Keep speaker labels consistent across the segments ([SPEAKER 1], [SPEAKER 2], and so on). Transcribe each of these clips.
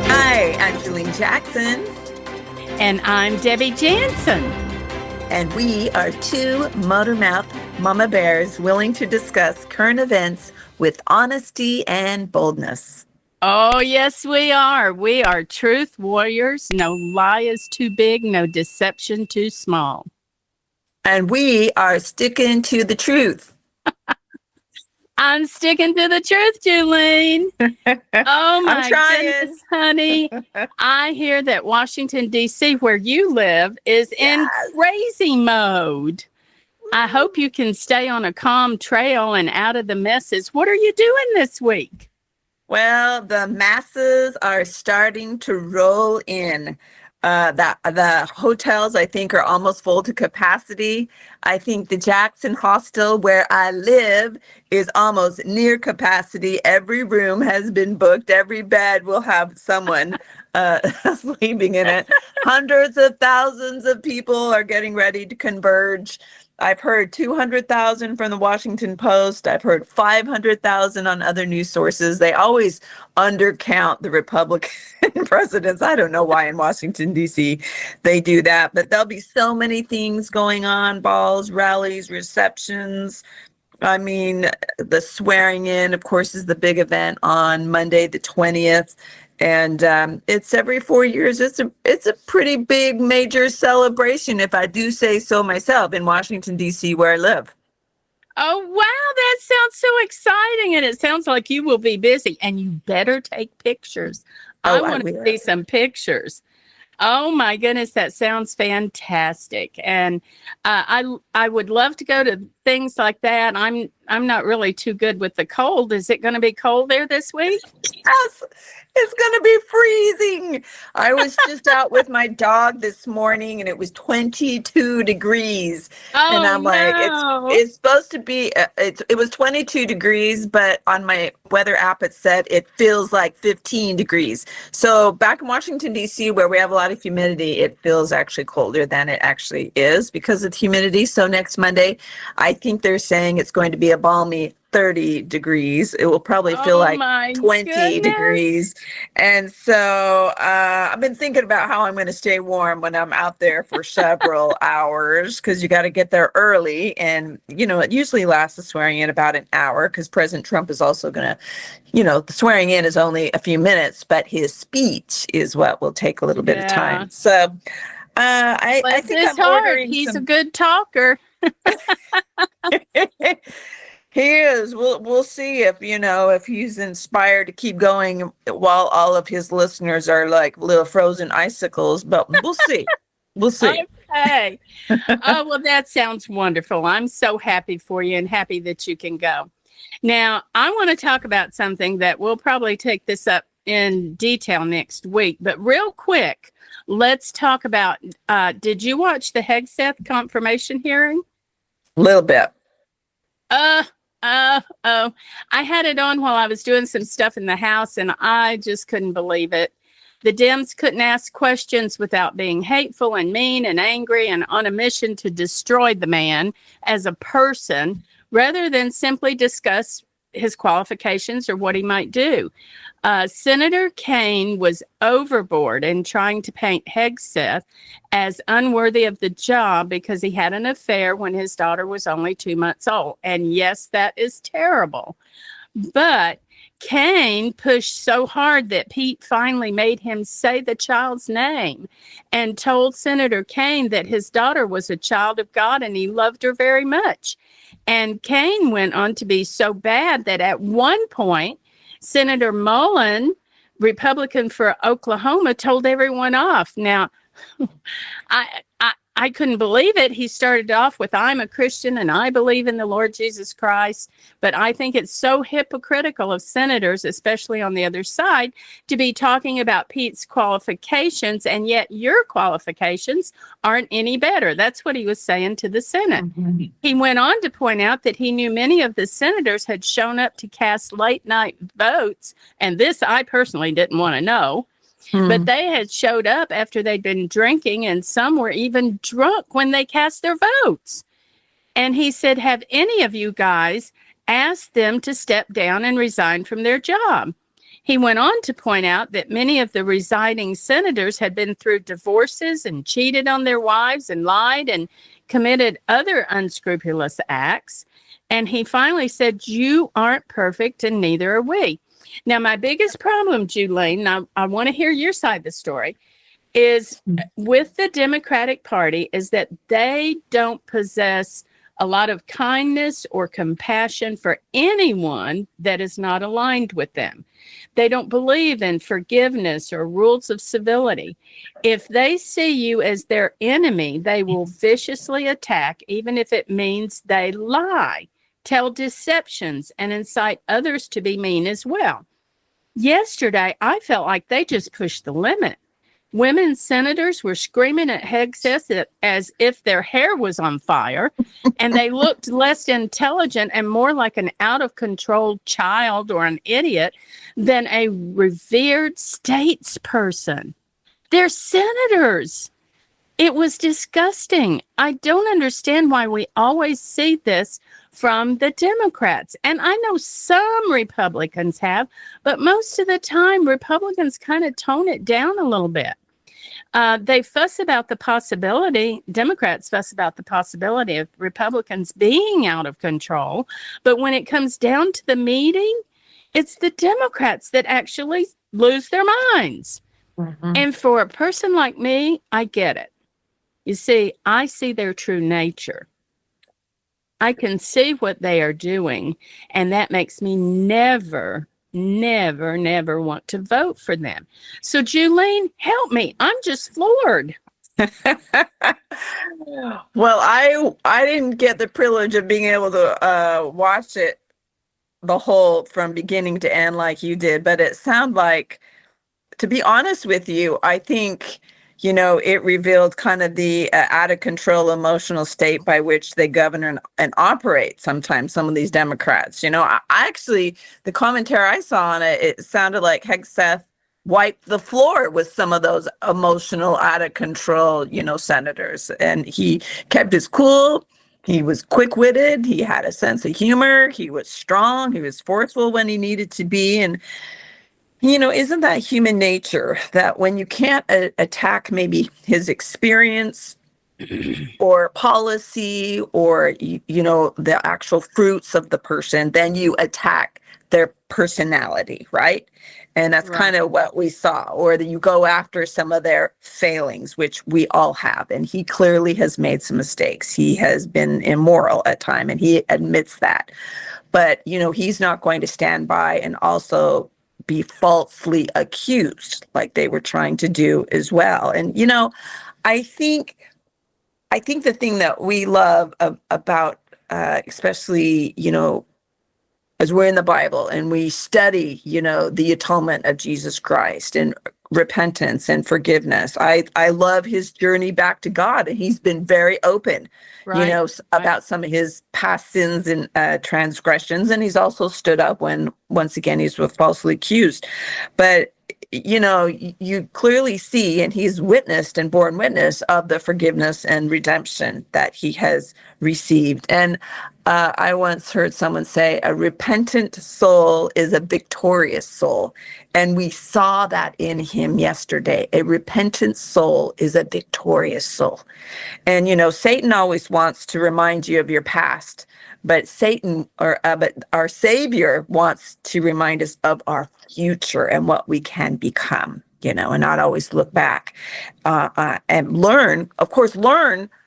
[SPEAKER 1] Hi, I'm Julie Jackson.
[SPEAKER 2] And I'm Debbie Jansen.
[SPEAKER 1] And we are two motormouth mama bears willing to discuss current events with honesty and boldness.
[SPEAKER 2] Oh, yes, we are. We are truth warriors. No lie is too big, no deception too small.
[SPEAKER 1] And we are sticking to the truth.
[SPEAKER 2] I'm sticking to the truth, Julene. Oh, my goodness, honey. I hear that Washington, D.C., where you live, is in crazy mode. I hope you can stay on a calm trail and out of the messes. What are you doing this week?
[SPEAKER 1] Well, the masses are starting to roll in. The hotels, I think, are almost full to capacity. I think the Jackson hostel where I live is almost near capacity. Every room has been booked. Every bed will have someone sleeping in it. Hundreds of thousands of people are getting ready to converge. I've heard 200,000 from the Washington Post. I've heard 500,000 on other news sources. They always undercount the Republican presidents. I don't know why in Washington, D.C. they do that, but there'll be so many things going on, balls, rallies, receptions. I mean, the swearing in, of course, is the big event on Monday, the 20th. And it's every 4 years. It's a pretty big major celebration, if I do say so myself, in Washington, D.C., where I live.
[SPEAKER 2] Oh, wow. That sounds so exciting. And it sounds like you will be busy. And you better take pictures. I want to see some pictures. Oh, my goodness. That sounds fantastic. And I would love to go to things like that. I'm not really too good with the cold. Is it going to be cold there this week?
[SPEAKER 1] Yes. It's going to be freezing. I was just out with my dog this morning and it was 22 degrees.
[SPEAKER 2] Oh,
[SPEAKER 1] and I'm like, it's supposed to be, it was 22 degrees, but on my weather app, it said it feels like 15 degrees. So back in Washington, D.C., where we have a lot of humidity, it feels actually colder than it actually is because of the humidity. So next Monday, I think they're saying it's going to be a balmy 30 degrees. It will probably feel like 20 degrees. And so I've been thinking about how I'm going to stay warm when I'm out there for several hours, because you got to get there early. And, you know, it usually lasts the swearing in about an hour, because President Trump is also going to, you know, the swearing in is only a few minutes, but his speech is what will take a little bit of time. So I think I'm ordering
[SPEAKER 2] He's a good talker.
[SPEAKER 1] He is. We'll see if, you know, if he's inspired to keep going while all of his listeners are like little frozen icicles, but we'll see. We'll see.
[SPEAKER 2] Okay. Oh, well, that sounds wonderful. I'm so happy for you and happy that you can go. Now, I want to talk about something that we'll probably take this up in detail next week, but real quick, let's talk about, did you watch the Hegseth confirmation hearing?
[SPEAKER 1] A little bit.
[SPEAKER 2] I had it on while I was doing some stuff in the house, and I just couldn't believe it. The Dems couldn't ask questions without being hateful and mean and angry and on a mission to destroy the man as a person, rather than simply discuss his qualifications or what he might do. Senator Kaine was overboard in trying to paint Hegseth as unworthy of the job because he had an affair when his daughter was only 2 months old. And yes, that is terrible. But Kaine pushed so hard that Pete finally made him say the child's name and told Senator Kaine that his daughter was a child of God and he loved her very much. And Kaine went on to be so bad that at one point, Senator Mullen, Republican for Oklahoma, told everyone off. Now, I couldn't believe it. He started off with, I'm a Christian and I believe in the Lord Jesus Christ. But I think it's so hypocritical of senators, especially on the other side, to be talking about Pete's qualifications, and yet your qualifications aren't any better. That's what he was saying to the Senate. Mm-hmm. He went on to point out that he knew many of the senators had shown up to cast late night votes. And this I personally didn't want to know. But they had showed up after they'd been drinking, and some were even drunk when they cast their votes. And he said, have any of you guys asked them to step down and resign from their job. He went on to point out that many of the resigning senators had been through divorces and cheated on their wives and lied and committed other unscrupulous acts. And he finally said, "You aren't perfect, and neither are we." Now, my biggest problem, Julene, and I want to hear your side of the story, is with the Democratic Party is that they don't possess a lot of kindness or compassion for anyone that is not aligned with them. They don't believe in forgiveness or rules of civility. If they see you as their enemy, they will viciously attack, even if it means they lie, tell deceptions, and incite others to be mean as well. Yesterday, I felt like they just pushed the limit. Women senators were screaming at Hegseth as if their hair was on fire, and they looked less intelligent and more like an out-of-control child or an idiot than a revered statesperson. They're senators. It was disgusting. I don't understand why we always see this from the Democrats. And I know some Republicans have, but most of the time, Republicans kind of tone it down a little bit. They fuss about the possibility, Democrats fuss about the possibility of Republicans being out of control. But when it comes down to the meeting, it's the Democrats that actually lose their minds. Mm-hmm. And for a person like me, I get it. You see, I see their true nature. I can see what they are doing, and that makes me never want to vote for them. So, Julene, help me. I'm just floored.
[SPEAKER 1] Well, I didn't get the privilege of being able to watch it the whole from beginning to end like you did, but it sounded like, to be honest with you, I think, it revealed kind of the out of control emotional state by which they govern and operate sometimes, some of these Democrats. I actually, the commentary I saw on it, it sounded like Hegseth wiped the floor with some of those emotional, out of control, senators. And he kept his cool. He was quick-witted. He had a sense of humor. He was strong. He was forceful when he needed to be. And isn't that human nature that when you can't attack maybe his experience or policy or, the actual fruits of the person, then you attack their personality, right? And that's kind of what we saw, or that you go after some of their failings, which we all have. And he clearly has made some mistakes. He has been immoral at times, and he admits that. But, he's not going to stand by and also be falsely accused like they were trying to do as well. And, I think the thing that we love about, especially, as we're in the Bible and we study, the atonement of Jesus Christ and repentance and forgiveness. I love his journey back to God, and he's been very open, about some of his past sins and transgressions. And he's also stood up when, once again, he's falsely accused. But you clearly see, and he's witnessed and borne witness of the forgiveness and redemption that he has received. And I once heard someone say, a repentant soul is a victorious soul. And we saw that in him yesterday. A repentant soul is a victorious soul. And, Satan always wants to remind you of your past, but but our Savior wants to remind us of our future and what we can become, and not always look back and learn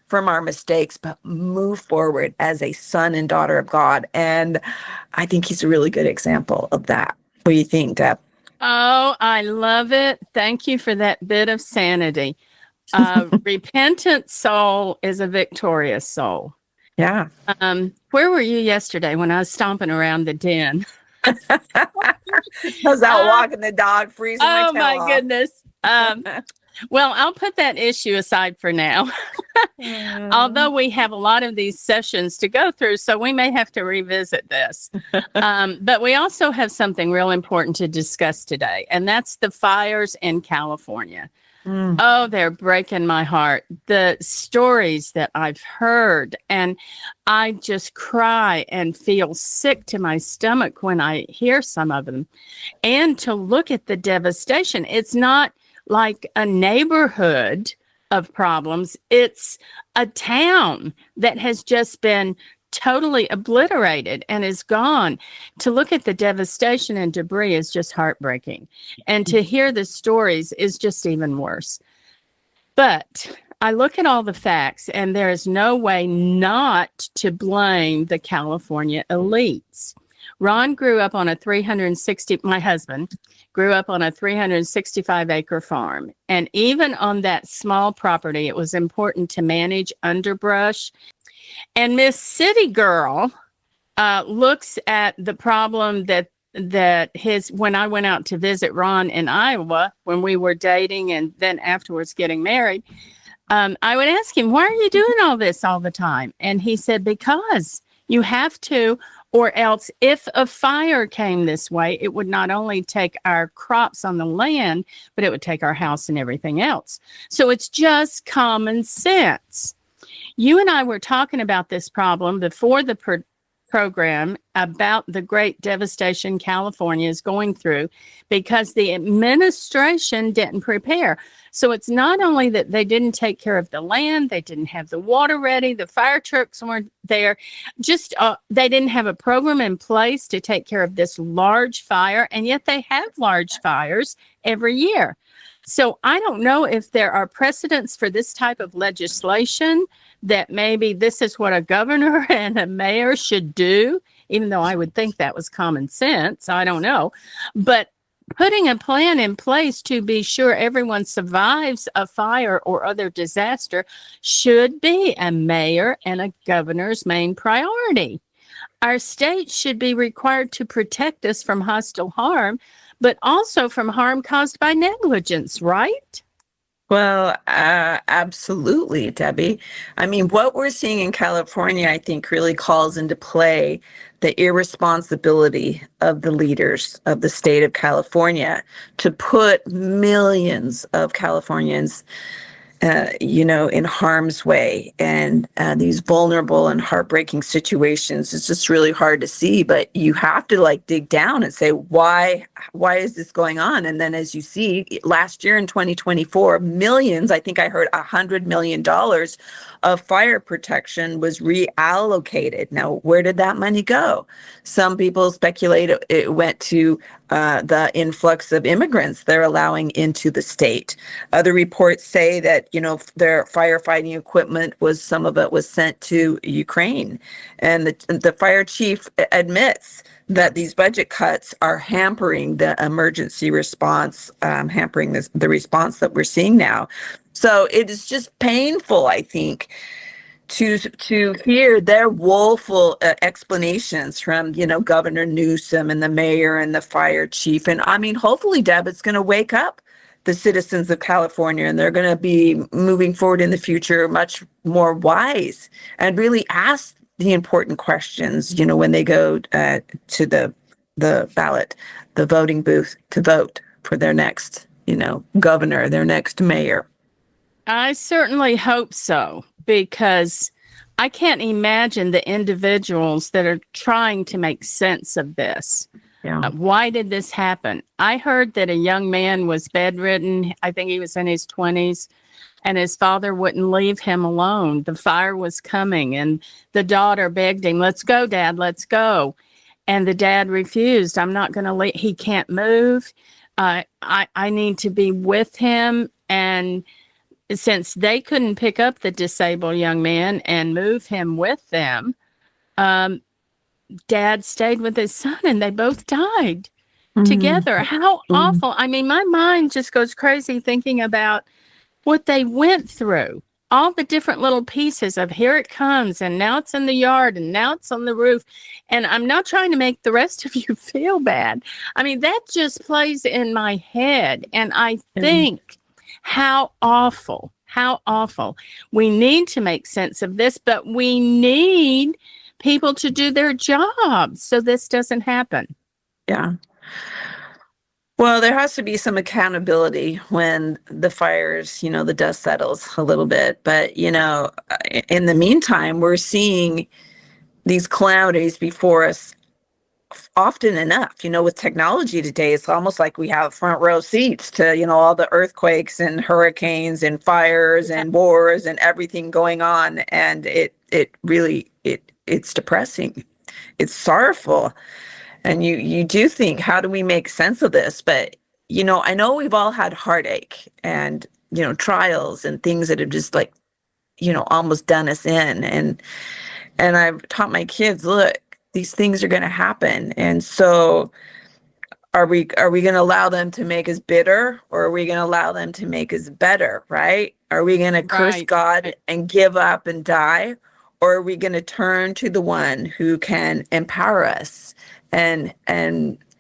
[SPEAKER 1] from our mistakes, but move forward as a son and daughter of God. And I think he's a really good example of that. What do you think, Deb?
[SPEAKER 2] Oh, I love it. Thank you for that bit of sanity. Repentant soul is a victorious soul.
[SPEAKER 1] Yeah.
[SPEAKER 2] Where were you yesterday when I was stomping around the den?
[SPEAKER 1] I was out walking the dog, freezing my tail off.
[SPEAKER 2] Oh, my goodness. Well, I'll put that issue aside for now. Although we have a lot of these sessions to go through, so we may have to revisit this. But we also have something real important to discuss today, and that's the fires in California.
[SPEAKER 1] Mm.
[SPEAKER 2] Oh, they're breaking my heart. The stories that I've heard, and I just cry and feel sick to my stomach when I hear some of them. And to look at the devastation, it's not like a neighborhood of problems, it's a town that has just been totally obliterated and is gone. To look at the devastation and debris is just heartbreaking. And to hear the stories is just even worse. But I look at all the facts, and there is no way not to blame the California elites. Ron grew up on a 360, my husband grew up on a 365-acre farm. And even on that small property, it was important to manage underbrush. And Miss City Girl looks at the problem that when I went out to visit Ron in Iowa when we were dating and then afterwards getting married, I would ask him, why are you doing all this all the time? And he said, because you have to, or else if a fire came this way, it would not only take our crops on the land, but it would take our house and everything else. So it's just common sense. You and I were talking about this problem before the program about the great devastation California is going through because the administration didn't prepare. So it's not only that they didn't take care of the land, they didn't have the water ready, the fire trucks weren't there, just they didn't have a program in place to take care of this large fire, and yet they have large fires every year. So I don't know if there are precedents for this type of legislation, that maybe this is what a governor and a mayor should do, even though I would think that was common sense. I don't know. But putting a plan in place to be sure everyone survives a fire or other disaster should be a mayor and a governor's main priority. Our state should be required to protect us from hostile harm, but also from harm caused by negligence, right?
[SPEAKER 1] Well, absolutely, Debbie. I mean, what we're seeing in California, I think, really calls into play the irresponsibility of the leaders of the state of California to put millions of Californians in harm's way, and these vulnerable and heartbreaking situations. It's just really hard to see, but you have to like dig down and say, why is this going on? And then as you see, last year in 2024, millions, I think I heard $100 million of fire protection was reallocated. Now, where did that money go? Some people speculate it went to the influx of immigrants they're allowing into the state. Other reports say that, their firefighting equipment some of it was sent to Ukraine. And the fire chief admits that these budget cuts are hampering the emergency response, hampering the response that we're seeing now. So it is just painful, I think, to hear their woeful explanations from Governor Newsom and the mayor and the fire chief. And I mean, hopefully, Deb, it's going to wake up the citizens of California, and they're going to be moving forward in the future much more wise and really ask the important questions, when they go to the ballot, the voting booth, to vote for their next governor, their next mayor.
[SPEAKER 2] I certainly hope so, because I can't imagine the individuals that are trying to make sense of this.
[SPEAKER 1] Yeah.
[SPEAKER 2] Why did this happen? I heard that a young man was bedridden. I think he was in his 20s, and his father wouldn't leave him alone. The fire was coming, and the daughter begged him, "Let's go, Dad, let's go." And the dad refused. "I'm not going to leave. He can't move. I need to be with him." And since they couldn't pick up the disabled young man and move him with them, Dad stayed with his son, and they both died together. How awful. I mean, my mind just goes crazy thinking about what they went through. All the different little pieces of here it comes, and now it's in the yard, and now it's on the roof. And I'm not trying to make the rest of you feel bad. I mean, that just plays in my head. And I think how awful. We need to make sense of this, but we need people to do their jobs so this doesn't happen.
[SPEAKER 1] Yeah. Well, there has to be some accountability when the fires, the dust settles a little bit. But, in the meantime, we're seeing these calamities before us often enough. With technology today, it's almost like we have front row seats to, all the earthquakes and hurricanes and fires
[SPEAKER 2] Yeah.
[SPEAKER 1] and wars and everything going on. And it really, it's depressing. It's sorrowful. And you do think, how do we make sense of this? But, I know we've all had heartache and, trials and things that have just like, almost done us in. And I've taught my kids, look, these things are going to happen. And so are we going to allow them to make us bitter, or are we going to allow them to make us better, right? Are we going to curse
[SPEAKER 2] Right.
[SPEAKER 1] God
[SPEAKER 2] Right.
[SPEAKER 1] and give up and die? Or are we going to turn to the one who can empower us and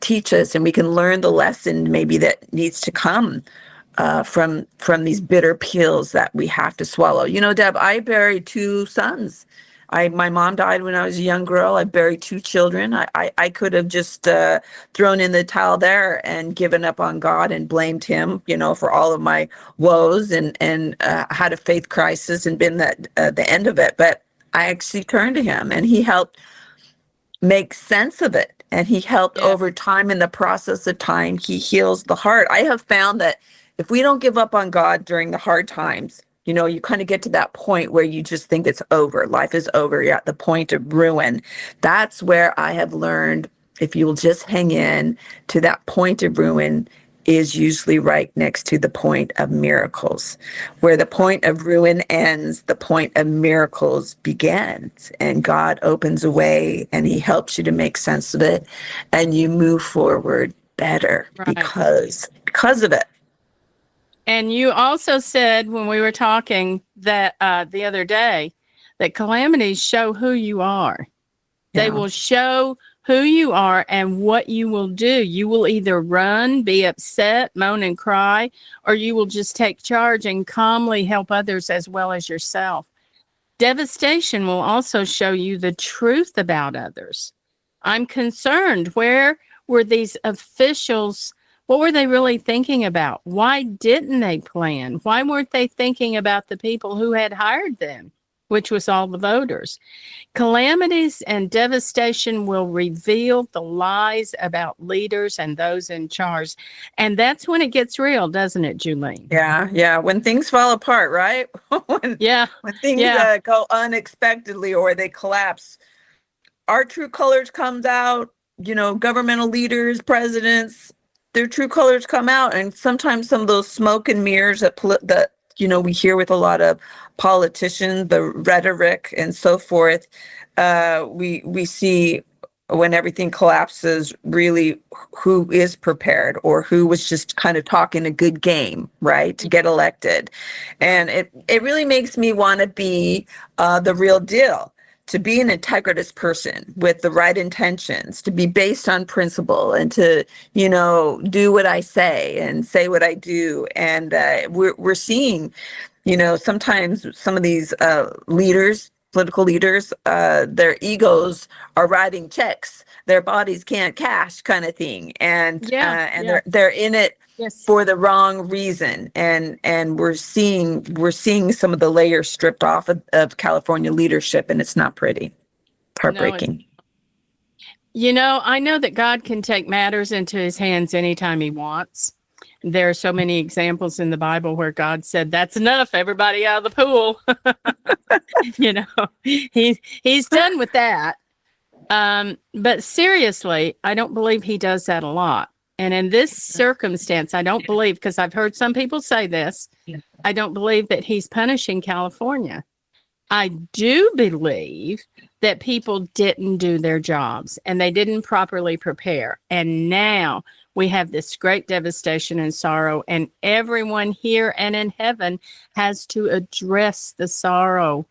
[SPEAKER 1] teach us, and we can learn the lesson maybe that needs to come from these bitter pills that we have to swallow. Deb, I buried two sons. My mom died when I was a young girl. I buried two children. I could have just thrown in the towel there and given up on God and blamed him, for all of my woes, and had a faith crisis and been the end of it. But I actually turned to him, and he helped make sense of it. And he helped
[SPEAKER 2] Yeah.
[SPEAKER 1] over time. In the process of time, he heals the heart. I have found that if we don't give up on God during the hard times, you kind of get to that point where you just think it's over. Life is over. You're at the point of ruin. That's where I have learned, if you'll just hang in to that point of ruin, is usually right next to the point of miracles. Where the point of ruin ends, the point of miracles begins, and God opens a way and he helps you to make sense of it, and you move forward better
[SPEAKER 2] Right.
[SPEAKER 1] because of it.
[SPEAKER 2] And you also said when we were talking that the other day that calamities show who you are. They
[SPEAKER 1] Yeah.
[SPEAKER 2] will show who you are and what you will do. You will either run, be upset, moan and cry, or you will just take charge and calmly help others as well as yourself. Devastation will also show you the truth about others. I'm concerned. Where were these officials? What were they really thinking about? Why didn't they plan? Why weren't they thinking about the people who had hired them, which was all the voters? Calamities and devastation will reveal the lies about leaders and those in charge. And that's when it gets real, doesn't it, Julene?
[SPEAKER 1] Yeah, yeah. When things fall apart, right? when
[SPEAKER 2] Yeah,
[SPEAKER 1] when things
[SPEAKER 2] yeah,
[SPEAKER 1] go unexpectedly or they collapse, our true colors comes out. Governmental leaders, presidents, their true colors come out, and sometimes some of those smoke and mirrors that we hear with a lot of politicians, the rhetoric and so forth. We see when everything collapses, really who is prepared or who was just kind of talking a good game, right, to get elected. And it really makes me want to be the real deal, to be an integritous person with the right intentions, to be based on principle, and to, do what I say and say what I do. And we're seeing, sometimes some of these political leaders, their egos are writing checks their bodies can't cash, kind of thing.
[SPEAKER 2] yeah,
[SPEAKER 1] And
[SPEAKER 2] yeah.
[SPEAKER 1] they're in it
[SPEAKER 2] Yes.
[SPEAKER 1] for the wrong reason. And we're seeing some of the layers stripped off of California leadership, and it's not pretty. It's
[SPEAKER 2] No, it's,
[SPEAKER 1] heartbreaking.
[SPEAKER 2] I know that God can take matters into his hands anytime he wants. There are so many examples in the Bible where God said, "That's enough, everybody out of the pool." He's done with that. But seriously, I don't believe he does that a lot. And in this circumstance, I don't believe, because I've heard some people say this, I don't believe that he's punishing California. I do believe that people didn't do their jobs and they didn't properly prepare. And now we have this great devastation and sorrow, and everyone here and in heaven has to address the sorrow.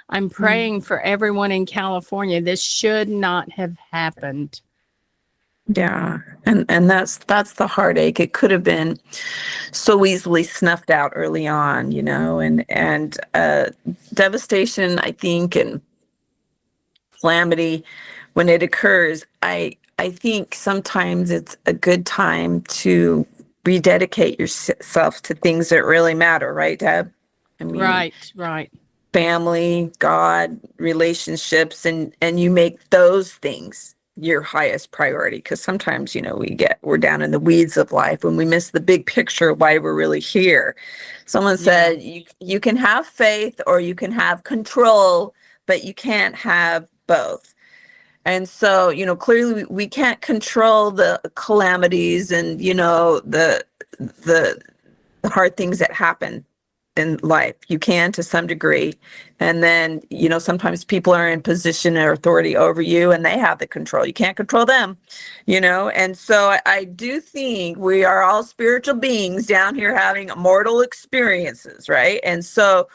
[SPEAKER 2] I'm praying for everyone in California. This should not have happened.
[SPEAKER 1] Yeah. And that's the heartache. It could have been so easily snuffed out early on, and devastation, I think, and calamity, when it occurs, I think sometimes it's a good time to rededicate yourself to things that really matter, right, Deb? I mean,
[SPEAKER 2] Right.
[SPEAKER 1] family, God, relationships, and you make those things your highest priority. Because sometimes, we're down in the weeds of life when we miss the big picture of why we're really here. Someone
[SPEAKER 2] Yeah.
[SPEAKER 1] said you can have faith or you can have control, but you can't have both. And so, clearly we can't control the calamities and, the hard things that happen in life. You can to some degree. And then, sometimes people are in position or authority over you and they have the control. You can't control them, And so I do think we are all spiritual beings down here having mortal experiences, right? And so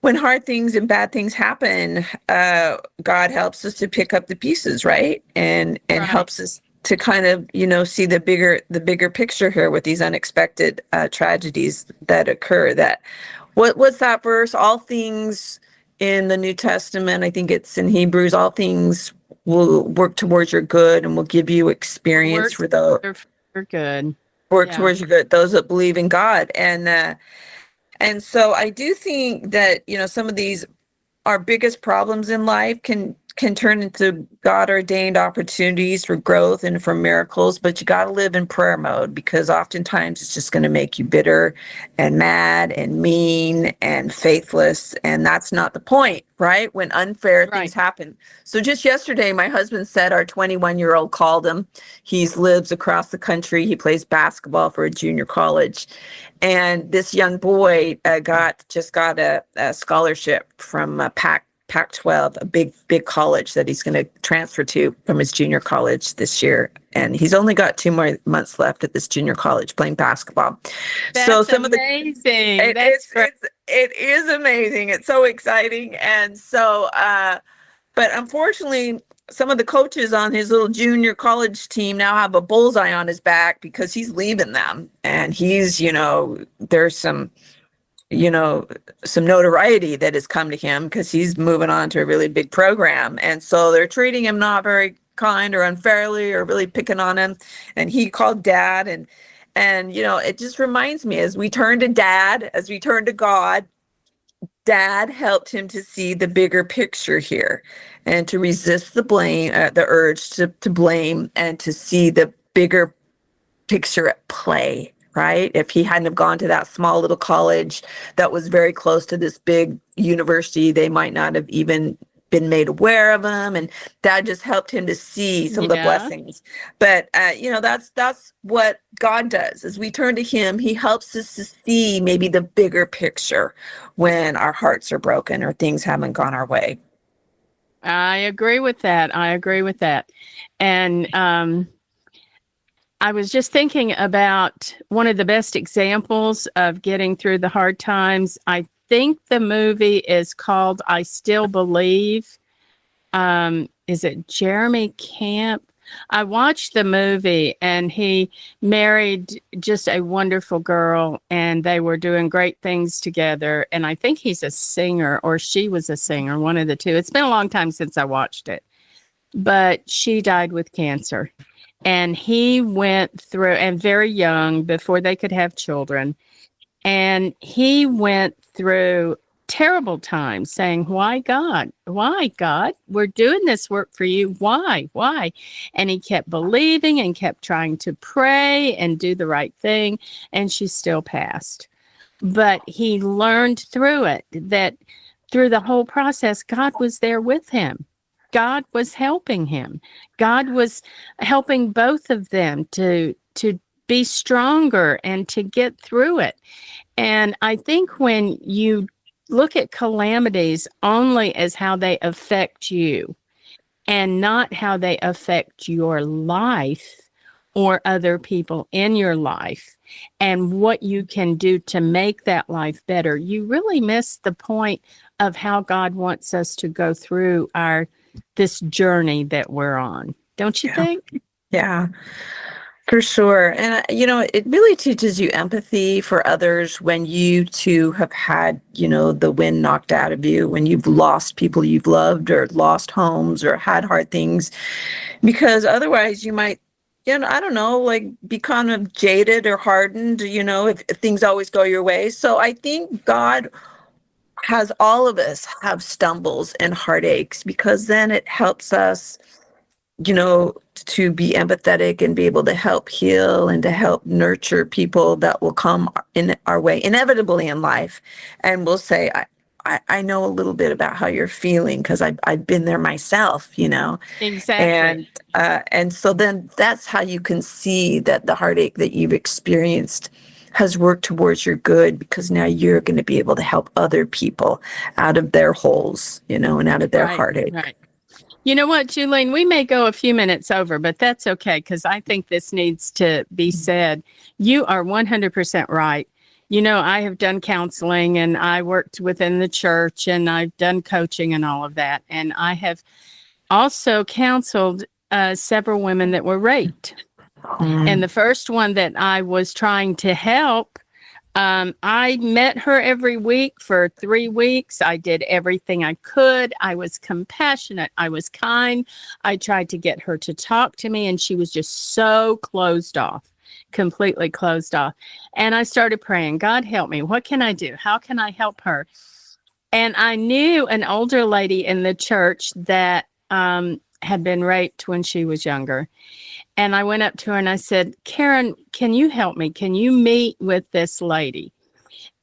[SPEAKER 1] when hard things and bad things happen, God helps us to pick up the pieces, right? And
[SPEAKER 2] Right.
[SPEAKER 1] helps us to kind of, see the bigger picture here with these unexpected tragedies that occur. What's that verse? All things in the New Testament, I think it's in Hebrews, all things will work towards your good and will give you experience
[SPEAKER 2] Work
[SPEAKER 1] for those
[SPEAKER 2] for good.
[SPEAKER 1] work
[SPEAKER 2] Yeah.
[SPEAKER 1] towards your good, those that believe in God. And so I do think that, some of these our biggest problems in life can turn into God ordained opportunities for growth and for miracles, but you got to live in prayer mode because oftentimes it's just going to make you bitter and mad and mean and faithless. And that's not the point, right? When unfair things
[SPEAKER 2] Right.
[SPEAKER 1] happen. So just yesterday, my husband said our 21-year-old called him. He lives across the country. He plays basketball for a junior college. And this young boy just got a scholarship from Pac-12, a big college that he's going to transfer to from his junior college this year. And he's only got 2 more months left at this junior college playing basketball. So
[SPEAKER 2] That's
[SPEAKER 1] some of the
[SPEAKER 2] amazing.
[SPEAKER 1] it,
[SPEAKER 2] That's great.
[SPEAKER 1] it is amazing. It's so exciting. And so but unfortunately, some of the coaches on his little junior college team now have a bullseye on his back because he's leaving them. And there's some notoriety that has come to him because he's moving on to a really big program. And so they're treating him not very kind or unfairly or really picking on him. And he called dad and it just reminds me as we turn to dad, as we turn to God, dad helped him to see the bigger picture here and to resist the urge to blame and to see the bigger picture at play, right? If he hadn't have gone to that small little college that was very close to this big university, they might not have even been made aware of him. And that just helped him to see some of the
[SPEAKER 2] Yeah.
[SPEAKER 1] blessings. But, that's what God does. As we turn to him, he helps us to see maybe the bigger picture when our hearts are broken or things haven't gone our way.
[SPEAKER 2] I agree with that. And I was just thinking about one of the best examples of getting through the hard times. I think the movie is called I Still Believe. Is it Jeremy Camp? I watched the movie and he married just a wonderful girl and they were doing great things together. And I think he's a singer or she was a singer, one of the two. It's been a long time since I watched it, but she died with cancer. And he went through, and very young, before they could have children. And he went through terrible times saying, Why, God? Why, God? We're doing this work for you. Why? Why? And he kept believing and kept trying to pray and do the right thing. And she still passed. But he learned through it that through the whole process, God was there with him. God was helping him. God was helping both of them to be stronger and to get through it. And I think when you look at calamities only as how they affect you and not how they affect your life or other people in your life and what you can do to make that life better, you really miss the point of how God wants us to go through this journey that we're on. Don't you
[SPEAKER 1] Yeah.
[SPEAKER 2] think?
[SPEAKER 1] Yeah. For sure. And, it really teaches you empathy for others when you too have had, the wind knocked out of you, when you've lost people you've loved or lost homes or had hard things, because otherwise you might, I don't know, like be kind of jaded or hardened, if things always go your way. So I think God has all of us have stumbles and heartaches because then it helps us to be empathetic and be able to help heal and to help nurture people that will come in our way inevitably in life. And we'll say, I know a little bit about how you're feeling because I've been there myself,
[SPEAKER 2] Exactly.
[SPEAKER 1] and so then that's how you can see that the heartache that you've experienced has worked towards your good because now you're going to be able to help other people out of their holes, and out of their
[SPEAKER 2] Right.
[SPEAKER 1] heartache.
[SPEAKER 2] Right. You know what, Julene, we may go a few minutes over, but that's okay because I think this needs to be said. You are 100% right. I have done counseling and I worked within the church and I've done coaching and all of that. And I have also counseled several women that were raped. And the first one that I was trying to help, I met her every week for 3 weeks. I did everything I could. I was compassionate. I was kind. I tried to get her to talk to me, and she was just so closed off, completely closed off. And I started praying, God, help me. What can I do? How can I help her? And I knew an older lady in the church that had been raped when she was younger. And I went up to her and I said, Karen, can you help me? Can you meet with this lady?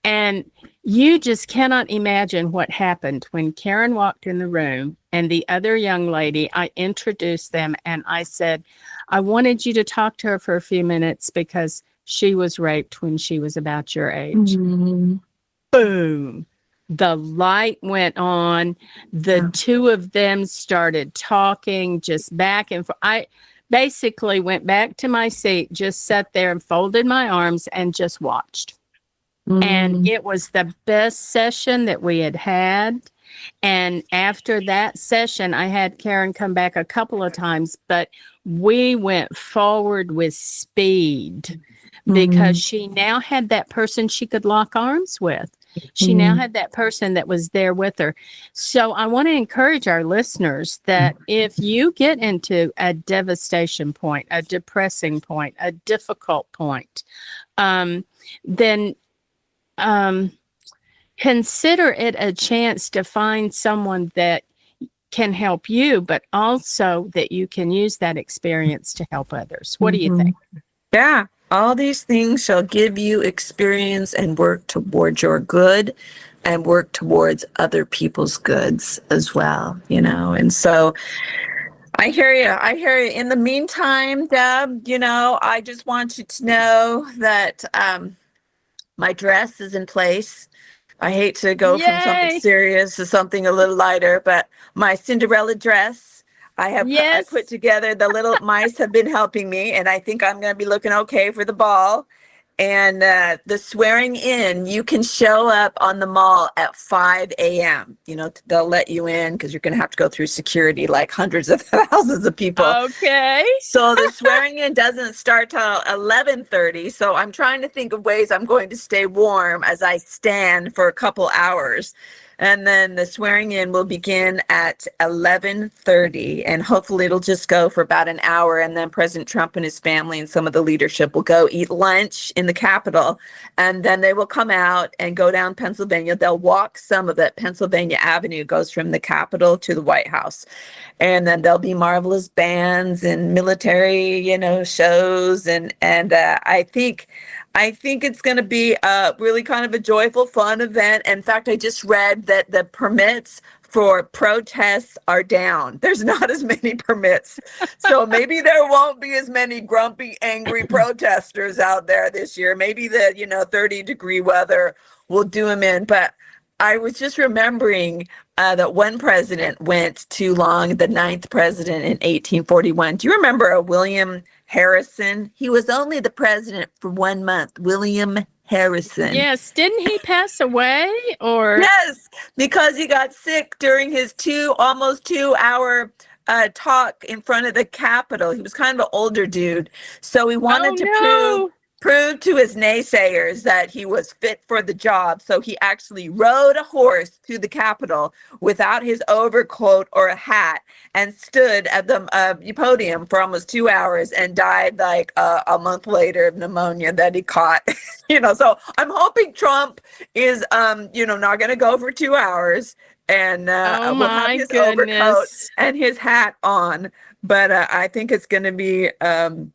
[SPEAKER 2] And you just cannot imagine what happened when Karen walked in the room and the other young lady, I introduced them and I said, I wanted you to talk to her for a few minutes because she was raped when she was about your age.
[SPEAKER 1] Mm-hmm.
[SPEAKER 2] Boom. The light went on. The two of them started talking just back and forth. I basically went back to my seat, just sat there and folded my arms and just watched. And it was the best session that we had had. And after that session, I had Karen come back a couple of times, but we went forward with speed because she now had that person she could lock arms with. She now had that person that was there with her. So I want to encourage our listeners that if you get into a devastation point, a depressing point, a difficult point, then consider it a chance to find someone that can help you, but also that you can use that experience to help others. What do you think?
[SPEAKER 1] Yeah. All these things shall give you experience and work towards your good and work towards other people's goods as well, And so I hear you. I hear you. In the meantime, Deb, I just want you to know that my dress is in place. I hate to go from something
[SPEAKER 2] Yay!
[SPEAKER 1] serious to something a little lighter, but my Cinderella dress, I
[SPEAKER 2] Yes.
[SPEAKER 1] put together. The little mice have been helping me, and I think I'm going to be looking okay for the ball. And the swearing in, you can show up on the mall at 5 a.m. They'll let you in because you're going to have to go through security like hundreds of thousands of people.
[SPEAKER 2] Okay.
[SPEAKER 1] So the swearing in doesn't start till 11:30. So I'm trying to think of ways I'm going to stay warm as I stand for a couple hours. And then the swearing in will begin at 11:30, and hopefully it'll just go for about an hour. And then President Trump and his family and some of the leadership will go eat lunch in the Capitol. And then they will come out and go down Pennsylvania. They'll walk some of it. Pennsylvania Avenue goes from the Capitol to the White House. And then there'll be marvelous bands and military, shows. And I think it's going to be really kind of a joyful, fun event. In fact, I just read that the permits for protests are down. There's not as many permits. So maybe there won't be as many grumpy, angry protesters out there this year. Maybe the, 30-degree weather will do them in. But I was just remembering that one president went too long, the ninth president in 1841. Do you remember William Harrison? He was only the president for 1 month. William Harrison.
[SPEAKER 2] Yes. Didn't he pass away or?
[SPEAKER 1] Yes, because he got sick during his almost 2 hour talk in front of the Capitol. He was kind of an older dude, so he wanted to
[SPEAKER 2] Oh
[SPEAKER 1] prove to his naysayers that he was fit for the job. So he actually rode a horse to the Capitol without his overcoat or a hat and stood at the podium for almost 2 hours and died like a month later of pneumonia that he caught. So I'm hoping Trump is, not going to go for 2 hours, and
[SPEAKER 2] oh
[SPEAKER 1] we'll have
[SPEAKER 2] my
[SPEAKER 1] his overcoat
[SPEAKER 2] goodness.
[SPEAKER 1] and his hat on. But I think it's going to be kind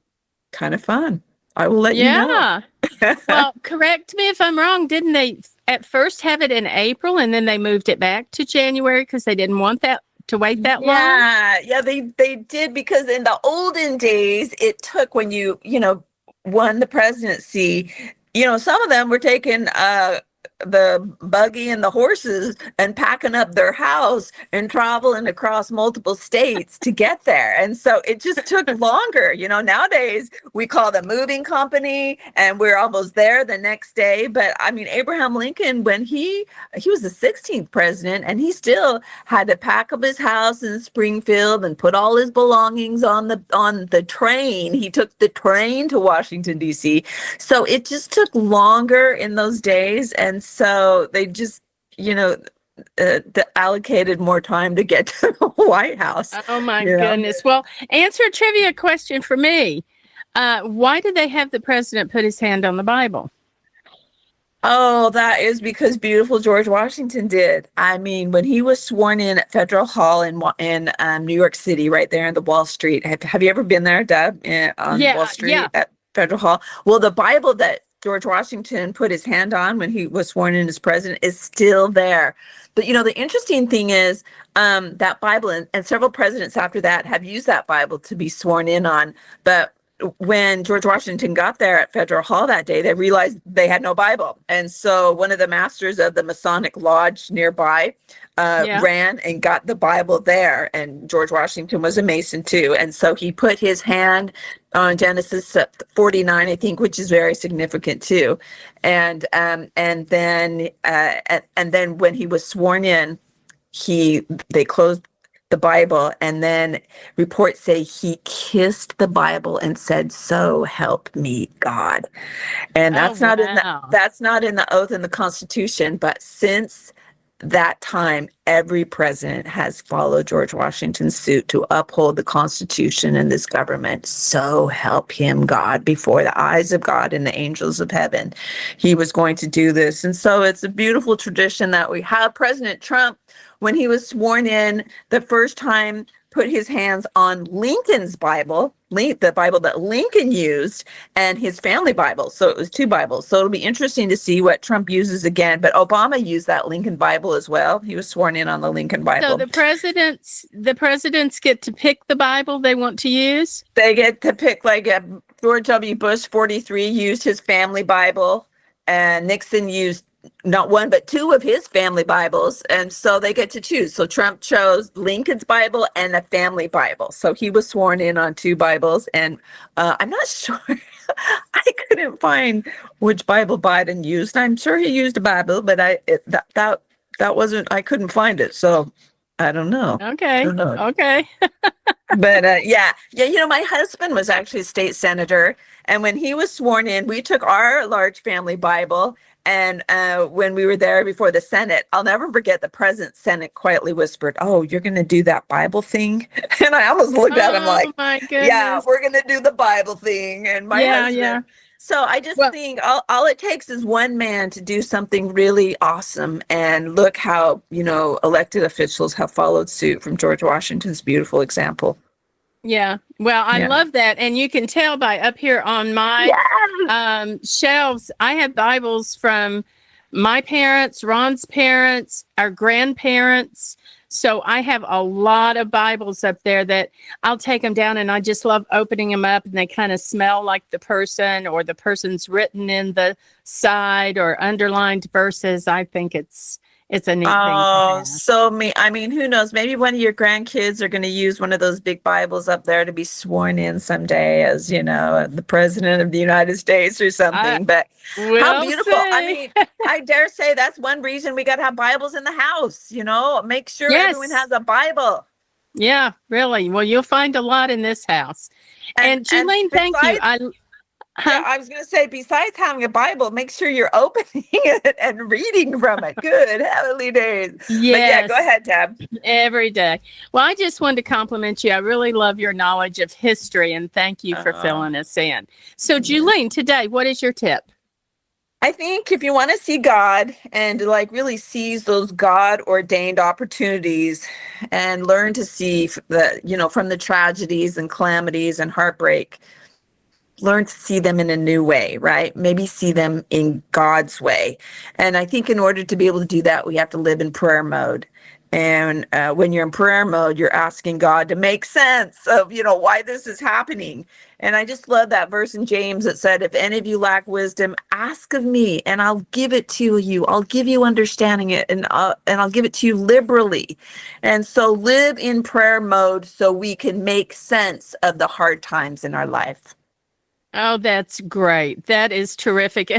[SPEAKER 1] of fun. I will let you know.
[SPEAKER 2] Yeah. Well, correct me if I'm wrong. Didn't they at first have it in April and then they moved it back to January because they didn't want that to wait that long?
[SPEAKER 1] Yeah, they did, because in the olden days, it took when you won the presidency, some of them were taking the buggy and the horses and packing up their house and traveling across multiple states to get there. And so it just took longer. Nowadays we call the moving company and we're almost there the next day. But I mean, Abraham Lincoln, when he was the 16th president, and he still had to pack up his house in Springfield and put all his belongings on the train. He took the train to Washington, D.C. So it just took longer in those days. And so they just, allocated more time to get to the White House.
[SPEAKER 2] Oh my goodness. Well, answer a trivia question for me. Why did they have the president put his hand on the Bible?
[SPEAKER 1] Oh, that is because beautiful George Washington did. I mean, when he was sworn in at Federal Hall in New York City, right there in the Wall Street. Have you ever been there, Deb, on Wall Street at Federal Hall? Well, the Bible that George Washington put his hand on when he was sworn in as president is still there. But the interesting thing is that Bible, and several presidents after that have used that Bible to be sworn in on. But when George Washington got there at Federal Hall that day, they realized they had no Bible. And so one of the masters of the Masonic Lodge nearby ran and got the Bible there. And George Washington was a Mason too. And so he put his hand on Genesis 49, I think, which is very significant too. And then when he was sworn in, they closed the Bible, and then reports say he kissed the Bible and said, "So help me God." And that's not in the oath in the Constitution, but since that time, every president has followed George Washington's suit to uphold the Constitution and this government. So help him God, before the eyes of God and the angels of heaven. He was going to do this. And so it's a beautiful tradition that we have. President Trump, when he was sworn in the first time, put his hands on Lincoln's Bible, the Bible that Lincoln used, and his family Bible. So it was two Bibles. So it'll be interesting to see what Trump uses again. But Obama used that Lincoln Bible as well. He was sworn in on the Lincoln Bible.
[SPEAKER 2] So the presidents get to pick the Bible they want to use?
[SPEAKER 1] They get to pick, like George W. Bush, 43, used his family Bible, and Nixon used not one, but two of his family Bibles. And so they get to choose. So Trump chose Lincoln's Bible and a family Bible. So he was sworn in on two Bibles. And I'm not sure. I couldn't find which Bible Biden used. I'm sure he used a Bible, but that wasn't, I couldn't find it. So I don't know.
[SPEAKER 2] Okay.
[SPEAKER 1] I don't know.
[SPEAKER 2] Okay.
[SPEAKER 1] But my husband was actually a state senator. And when he was sworn in, we took our large family Bible. And when we were there before the Senate, I'll never forget, the president Senate quietly whispered, "Oh, you're going to do that Bible thing?" And I almost looked at him like,
[SPEAKER 2] my goodness.
[SPEAKER 1] "Yeah, we're going to do the Bible thing." And my husband.
[SPEAKER 2] Yeah.
[SPEAKER 1] So I just think all it takes is one man to do something really awesome. And look how, elected officials have followed suit from George Washington's beautiful example.
[SPEAKER 2] Yeah. Well, I love that. And you can tell by up here on my shelves, I have Bibles from my parents, Ron's parents, our grandparents. So I have a lot of Bibles up there that I'll take them down, and I just love opening them up, and they kind of smell like the person, or the person's written in the side or underlined verses. I think it's a neat thing.
[SPEAKER 1] Oh, so I mean, who knows? Maybe one of your grandkids are going to use one of those big Bibles up there to be sworn in someday as, the president of the United States or something. But how beautiful. I mean, I dare say that's one reason we got to have Bibles in the house, make sure everyone has a Bible.
[SPEAKER 2] Yeah, really. Well, you'll find a lot in this house. And Julene, thank you.
[SPEAKER 1] Yeah, I was going to say, besides having a Bible, make sure you're opening it and reading from it. Good heavenly days.
[SPEAKER 2] Yes.
[SPEAKER 1] But yeah, go ahead, Deb.
[SPEAKER 2] Every day. Well, I just wanted to compliment you. I really love your knowledge of history, and thank you for filling us in. So, Julene, today, what is your tip?
[SPEAKER 1] I think if you want to see God and like really seize those God ordained opportunities and learn to see from the tragedies and calamities and heartbreak, learn to see them in a new way, right? Maybe see them in God's way. And I think in order to be able to do that, we have to live in prayer mode. And when you're in prayer mode, you're asking God to make sense of, why this is happening. And I just love that verse in James that said, if any of you lack wisdom, ask of me and I'll give it to you. I'll give you understanding it and I'll give it to you liberally. And so live in prayer mode so we can make sense of the hard times in our life.
[SPEAKER 2] Oh, that's great. That is terrific.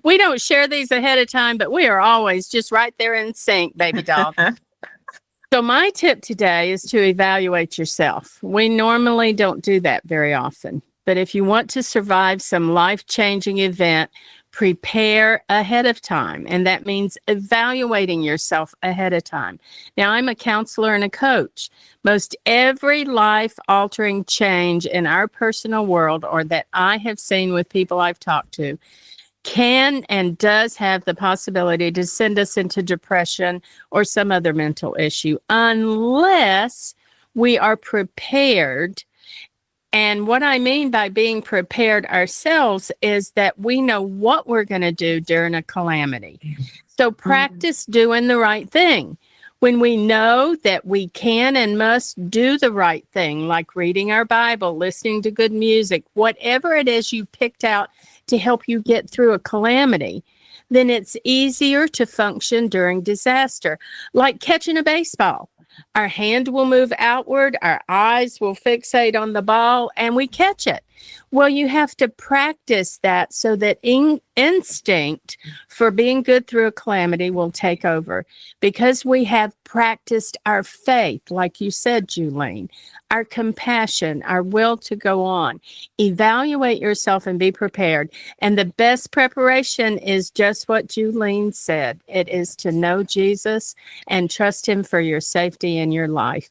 [SPEAKER 2] We don't share these ahead of time, but we are always just right there in sync, baby doll. So my tip today is to evaluate yourself. We normally don't do that very often, but if you want to survive some life-changing event, prepare ahead of time. And that means evaluating yourself ahead of time. Now, I'm a counselor and a coach. Most every life-altering change in our personal world, or that I have seen with people I've talked to, can and does have the possibility to send us into depression or some other mental issue, unless we are prepared. And what I mean by being prepared ourselves is that we know what we're going to do during a calamity. So practice doing the right thing. When we know that we can and must do the right thing, like reading our Bible, listening to good music, whatever it is you picked out to help you get through a calamity, then it's easier to function during disaster, like catching a baseball. Our hand will move outward, our eyes will fixate on the ball, and we catch it. Well, you have to practice that so that instinct for being good through a calamity will take over. Because we have practiced our faith, like you said, Julene, our compassion, our will to go on. Evaluate yourself and be prepared. And the best preparation is just what Julene said. It is to know Jesus and trust him for your safety in your life.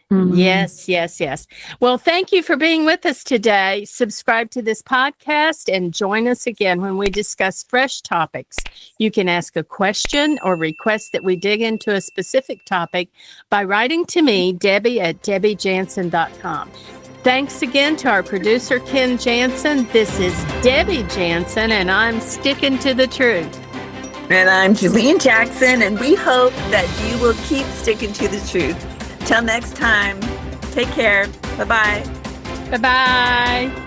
[SPEAKER 2] Yes, yes, yes. Well, thank you for being with us today. Subscribe to this podcast and join us again when we discuss fresh topics. You can ask a question or request that we dig into a specific topic by writing to me, Debbie at debbiejansen.com. Thanks again to our producer, Ken Jansen. This is Debbie Jansen, and I'm sticking to the truth.
[SPEAKER 1] And I'm Julene Jackson, and we hope that you will keep sticking to the truth. Till next time, take care. Bye-bye.
[SPEAKER 2] Bye-bye.